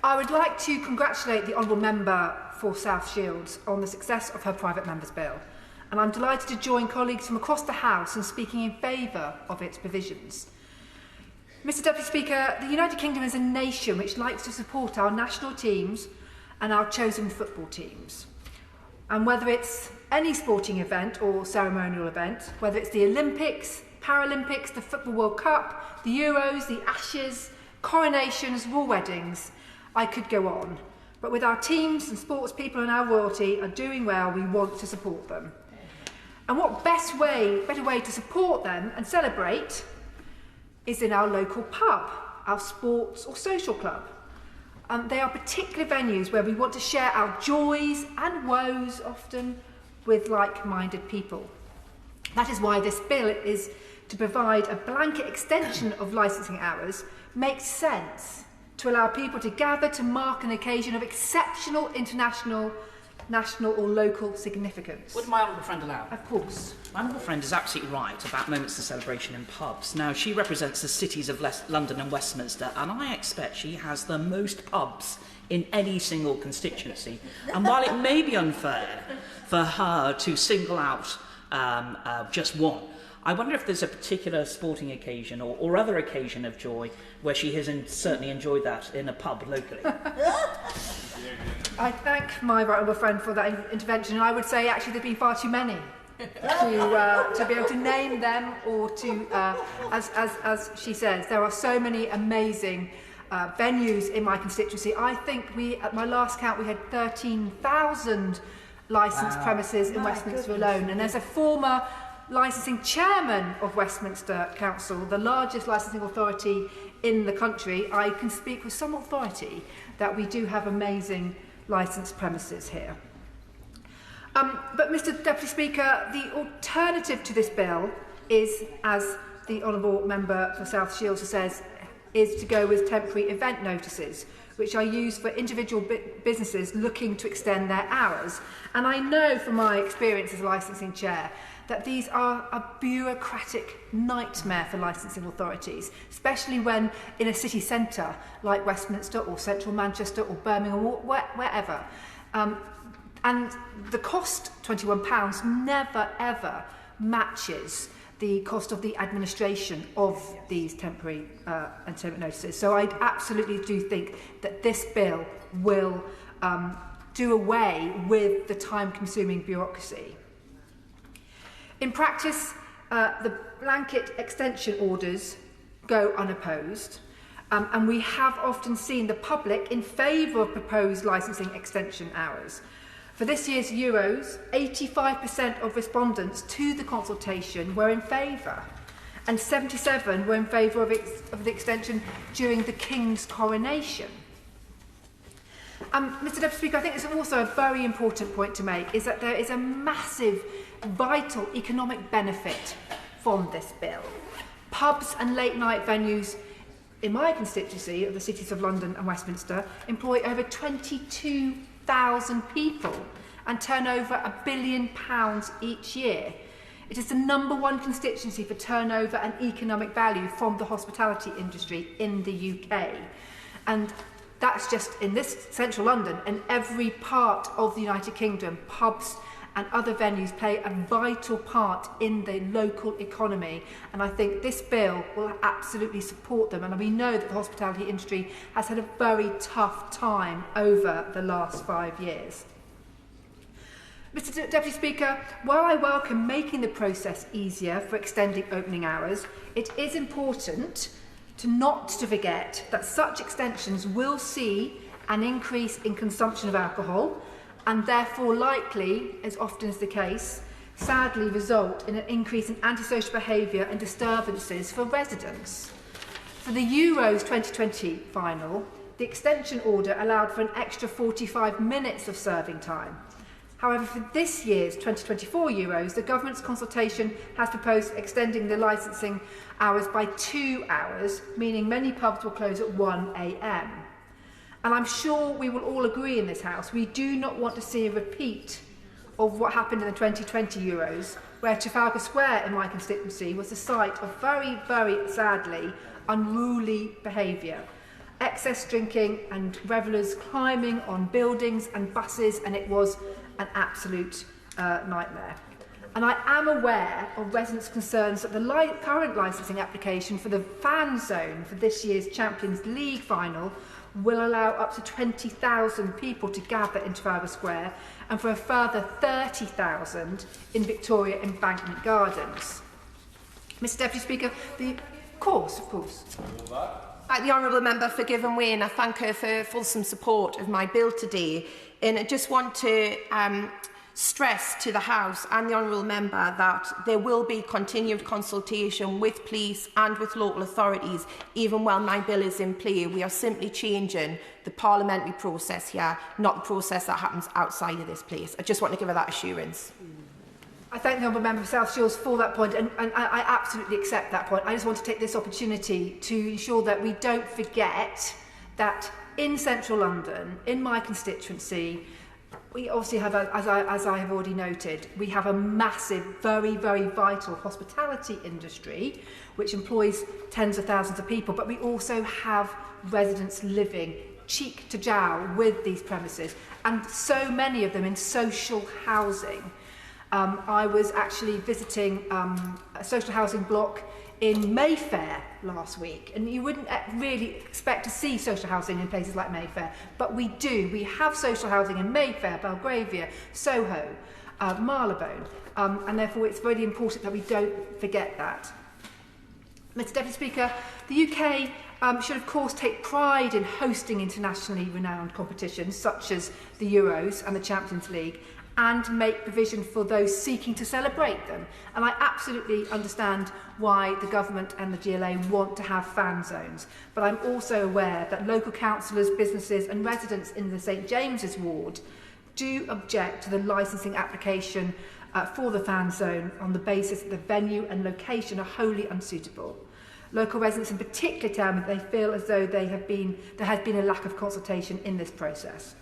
I would like to congratulate the Honourable Member for South Shields on the success of her private member's bill, and I'm delighted to join colleagues from across the House in speaking in favour of its provisions. Mr Deputy Speaker, the United Kingdom is a nation which likes to support our national teams and our chosen football teams. And whether it's any sporting event or ceremonial event, whether it's the Olympics, Paralympics, the Football World Cup, the Euros, the Ashes, Coronations, war weddings, I could go on. But with our teams and sports people and our royalty are doing well, we want to support them. And what better way to support them and celebrate is in our local pub, our sports or social club. They are particular venues where we want to share our joys and woes, often with like-minded people. That is why this bill is to provide a blanket extension of licensing hours makes sense to allow people to gather to mark an occasion of exceptional international, national or local significance. Would my honourable friend allow? Of course. My honourable friend is absolutely right about moments of celebration in pubs. Now, she represents the cities of London and Westminster, and I expect she has the most pubs in any single constituency. And while it may be unfair for her to single out just one, I wonder if there's a particular sporting occasion or other occasion of joy where she has certainly enjoyed that in a pub locally. I thank my right honourable friend for that intervention, and I would say actually there've been far too many to be able to name them or to, as she says, there are so many amazing venues in my constituency. I think at my last count, we had 13,000 licensed premises in Westminster alone, and as a former licensing chairman of Westminster Council, the largest licensing authority in the country, I can speak with some authority that we do have amazing licensed premises here. But Mr Deputy Speaker, the alternative to this bill is, as the Honourable Member for South Shields says, is to go with temporary event notices, which are used for individual businesses looking to extend their hours. And I know from my experience as licensing chair that these are a bureaucratic nightmare for licensing authorities, especially when in a city centre like Westminster or central Manchester or Birmingham or wherever. And the cost, £21, never ever matches the cost of the administration of these temporary interment notices. So I absolutely do think that this bill will do away with the time-consuming bureaucracy. In practice, the blanket extension orders go unopposed, and we have often seen the public in favour of proposed licensing extension hours. For this year's Euros, 85% of respondents to the consultation were in favour, and 77% were in favour of the extension during the King's coronation. Mr Deputy Speaker, I think it's also a very important point to make, is that there is a massive, vital economic benefit from this bill. Pubs and late-night venues in my constituency of the cities of London and Westminster employ over 22,000 people and turn over £1 billion each year. It is the #1 constituency for turnover and economic value from the hospitality industry in the UK. And that's just in this central London and every part of the United Kingdom. Pubs and other venues play a vital part in the local economy, and I think this bill will absolutely support them, and we know that the hospitality industry has had a very tough time over the last 5 years. Mr Deputy Speaker, while I welcome making the process easier for extending opening hours, it is important not to forget that such extensions will see an increase in consumption of alcohol, and therefore likely, as often is the case, sadly result in an increase in antisocial behaviour and disturbances for residents. For the Euros 2020 final, the extension order allowed for an extra 45 minutes of serving time. However, for this year's 2024 Euros, the government's consultation has proposed extending the licensing hours by 2 hours, meaning many pubs will close at 1 a.m. And I'm sure we will all agree in this House, we do not want to see a repeat of what happened in the 2020 Euros, where Trafalgar Square in my constituency was the site of very, very sadly unruly behaviour. excess drinking and revellers climbing on buildings and buses, and it was an absolute nightmare. And I am aware of residents' concerns that the current licensing application for the fan zone for this year's Champions League final will allow up to 20,000 people to gather in Trafalgar Square, and for a further 30,000 in Victoria Embankment Gardens. Mr Deputy Speaker, of course. I thank the honourable member for giving way, and I thank her for fulsome support of my bill today. And I just want to stress to the House and the honourable member that there will be continued consultation with police and with local authorities even while my bill is in play. We are simply changing the parliamentary process here, not the process that happens outside of this place. I just want to give her that assurance. I thank the honourable member for South Shields for that point, and I absolutely accept that point. I just want to take this opportunity to ensure that we don't forget that in central London, in my constituency, we obviously have, as I have already noted, we have a massive, very, very vital hospitality industry which employs tens of thousands of people, but we also have residents living cheek to jowl with these premises, and so many of them in social housing. I was actually visiting a social housing block in Mayfair last week, and you wouldn't really expect to see social housing in places like Mayfair, but we do. We have social housing in Mayfair, Belgravia, Soho, Marylebone, and therefore it's really important that we don't forget that. Mr Deputy Speaker, the UK should of course take pride in hosting internationally renowned competitions such as the Euros and the Champions League, and make provision for those seeking to celebrate them. And I absolutely understand why the government and the GLA want to have fan zones. But I'm also aware that local councillors, businesses and residents in the St James's ward do object to the licensing application for the fan zone on the basis that the venue and location are wholly unsuitable. Local residents in particular tell me that they feel as though there has been a lack of consultation in this process.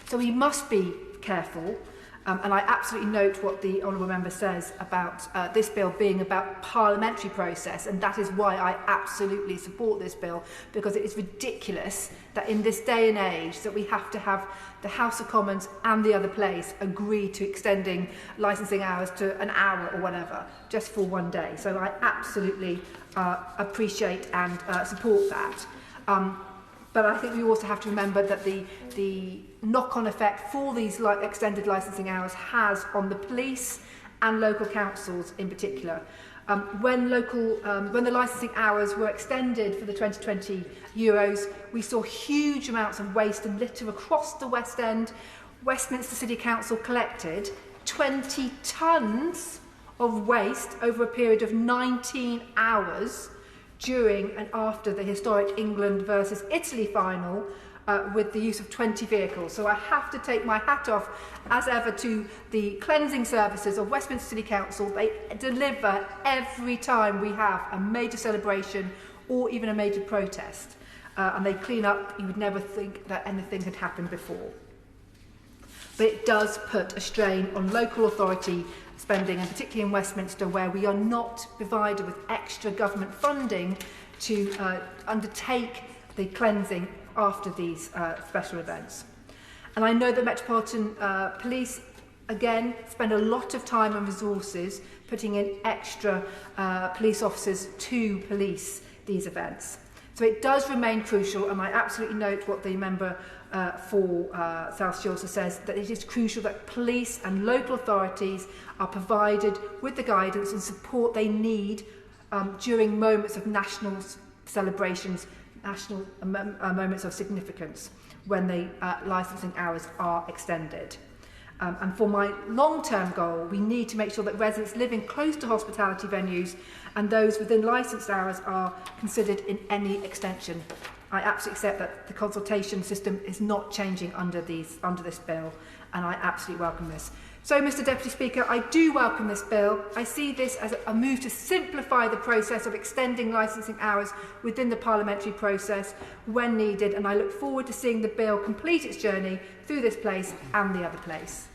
So we must be careful, and I absolutely note what the honourable member says about this bill being about parliamentary process, and that is why I absolutely support this bill, because it is ridiculous that in this day and age that we have to have the House of Commons and the other place agree to extending licensing hours to an hour or whatever just for one day. So I absolutely appreciate and support that. But I think we also have to remember that the knock-on effect for these extended licensing hours has on the police and local councils in particular. When the licensing hours were extended for the 2020 Euros, we saw huge amounts of waste and litter across the West End. Westminster City Council collected 20 tonnes of waste over a period of 19 hours during and after the historic England versus Italy final with the use of 20 vehicles. So I have to take my hat off, as ever, to the cleansing services of Westminster City Council. They deliver every time we have a major celebration or even a major protest. And they clean up. You would never think that anything had happened before. But it does put a strain on local authority spending, and particularly in Westminster, where we are not provided with extra government funding to undertake the cleansing after these special events. And I know that Metropolitan Police, again, spend a lot of time and resources putting in extra police officers to police these events. So it does remain crucial, and I absolutely note what the member for South Shields says, that it is crucial that police and local authorities are provided with the guidance and support they need during moments of national celebrations, national moments of significance, when the licensing hours are extended. And for my long-term goal, we need to make sure that residents living close to hospitality venues and those within licensed hours are considered in any extension. I absolutely accept that the consultation system is not changing under this bill, and I absolutely welcome this. So, Mr Deputy Speaker, I do welcome this bill. I see this as a move to simplify the process of extending licensing hours within the parliamentary process when needed, and I look forward to seeing the bill complete its journey through this place and the other place.